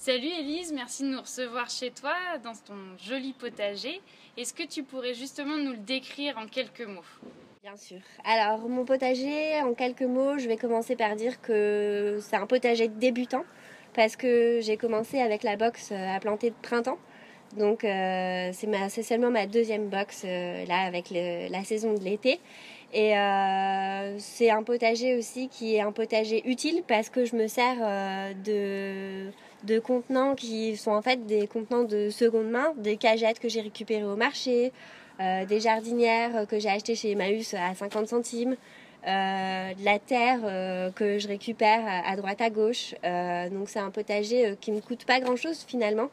Salut Élise, merci de nous recevoir chez toi dans ton joli potager. Est-ce que tu pourrais justement nous le décrire en quelques mots? Bien sûr. Alors, mon potager, en quelques mots, je vais commencer par dire que c'est un potager débutant parce que j'ai commencé avec la box à planter de printemps. Donc, c'est seulement ma deuxième box là avec la saison de l'été. Et c'est un potager aussi qui est un potager utile parce que je me sers de contenants qui sont en fait des contenants de seconde main, des cagettes que j'ai récupérées au marché, des jardinières que j'ai achetées chez Emmaüs à 50 centimes, de la terre que je récupère à droite à gauche. Donc c'est un potager qui ne coûte pas grand-chose finalement.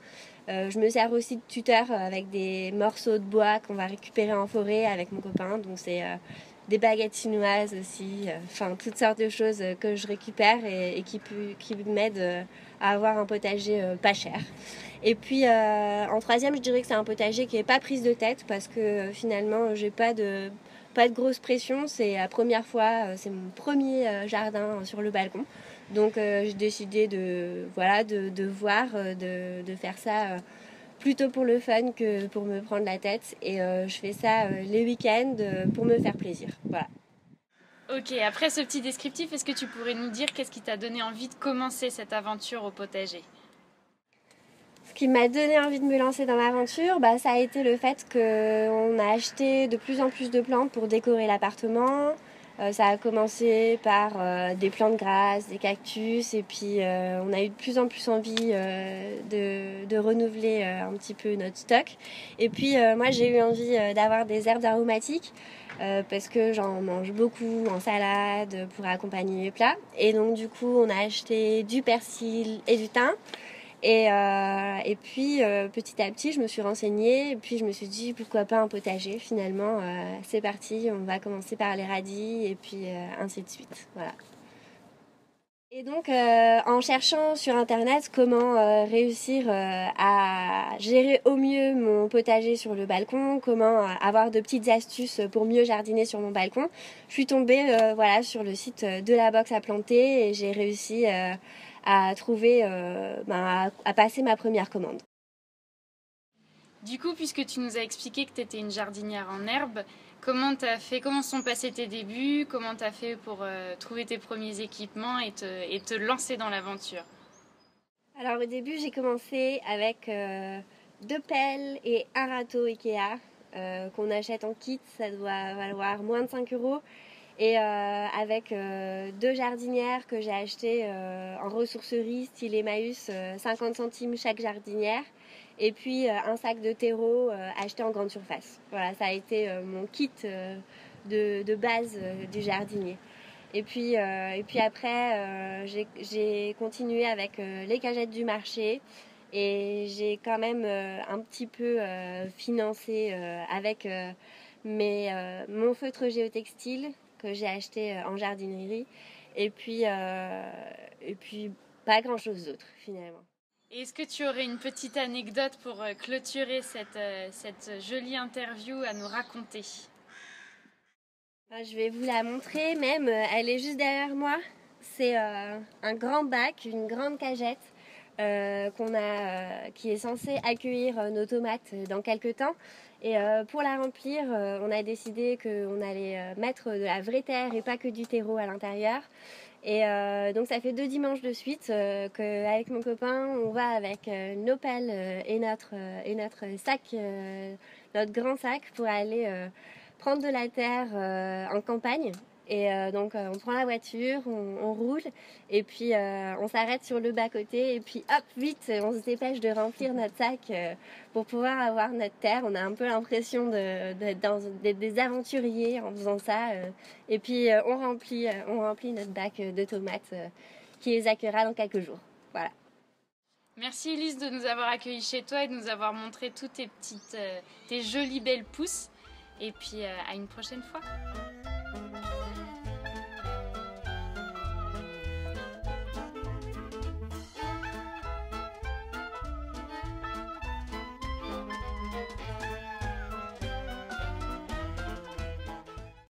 Je me sers aussi de tuteur avec des morceaux de bois qu'on va récupérer en forêt avec mon copain. Donc c'est des baguettes chinoises aussi, enfin toutes sortes de choses que je récupère et qui m'aident à avoir un potager pas cher. Et puis en troisième, je dirais que c'est un potager qui n'est pas prise de tête parce que finalement, j'ai pas de grosse pression. C'est la première fois, c'est mon premier jardin sur le balcon. Donc j'ai décidé de voir, de faire ça plutôt pour le fun que pour me prendre la tête. Et je fais ça les week-ends pour me faire plaisir. Voilà. Ok, après ce petit descriptif, est-ce que tu pourrais nous dire qu'est-ce qui t'a donné envie de commencer cette aventure au potager? Ce qui m'a donné envie de me lancer dans l'aventure, ça a été le fait qu'on a acheté de plus en plus de plantes pour décorer l'appartement. Ça a commencé par des plantes grasses, des cactus, et puis on a eu de plus en plus envie de renouveler un petit peu notre stock. Et puis moi j'ai eu envie d'avoir des herbes aromatiques parce que j'en mange beaucoup en salade pour accompagner mes plats. Et donc du coup on a acheté du persil et du thym. Et puis petit à petit je me suis renseignée et puis je me suis dit pourquoi pas un potager finalement. C'est parti, on va commencer par les radis et puis ainsi de suite. Voilà. Et donc en cherchant sur internet comment réussir à gérer au mieux mon potager sur le balcon, comment avoir de petites astuces pour mieux jardiner sur mon balcon, je suis tombée sur le site de la box à planter et j'ai réussi à trouver, à passer ma première commande. Du coup, puisque tu nous as expliqué que tu étais une jardinière en herbe, comment t'as fait, comment sont passés tes débuts, comment t'as fait pour trouver tes premiers équipements et te lancer dans l'aventure? Alors au début j'ai commencé avec 2 pelles et un râteau Ikea qu'on achète en kit, ça doit valoir moins de 5 € et avec 2 jardinières que j'ai achetées en ressourcerie style Emmaüs, 50 centimes chaque jardinière et puis un sac de terreau acheté en grande surface. Voilà, ça a été mon kit de base du jardinier. Et puis après, j'ai continué avec les cagettes du marché et j'ai quand même un petit peu financé avec mon feutre géotextile que j'ai acheté en jardinerie et puis pas grand chose d'autre finalement. Est-ce que tu aurais une petite anecdote pour clôturer cette jolie interview à nous raconter? Je vais vous la montrer même, elle est juste derrière moi. C'est un grand bac, une grande cagette qui est censée accueillir nos tomates dans quelques temps. Et pour la remplir, on a décidé qu'on allait mettre de la vraie terre et pas que du terreau à l'intérieur. Et donc ça fait 2 dimanches de suite qu'avec mon copain, on va avec nos pelles et notre sac, notre grand sac pour aller prendre de la terre en campagne. Et donc on prend la voiture, on roule et puis on s'arrête sur le bas-côté et puis hop, vite, on se dépêche de remplir notre sac pour pouvoir avoir notre terre. On a un peu l'impression d'être des aventuriers en faisant ça. Et puis on remplit notre bac de tomates qui les accueillera dans quelques jours. Voilà. Merci Elise de nous avoir accueillis chez toi et de nous avoir montré toutes tes jolies belles pousses. Et puis à une prochaine fois.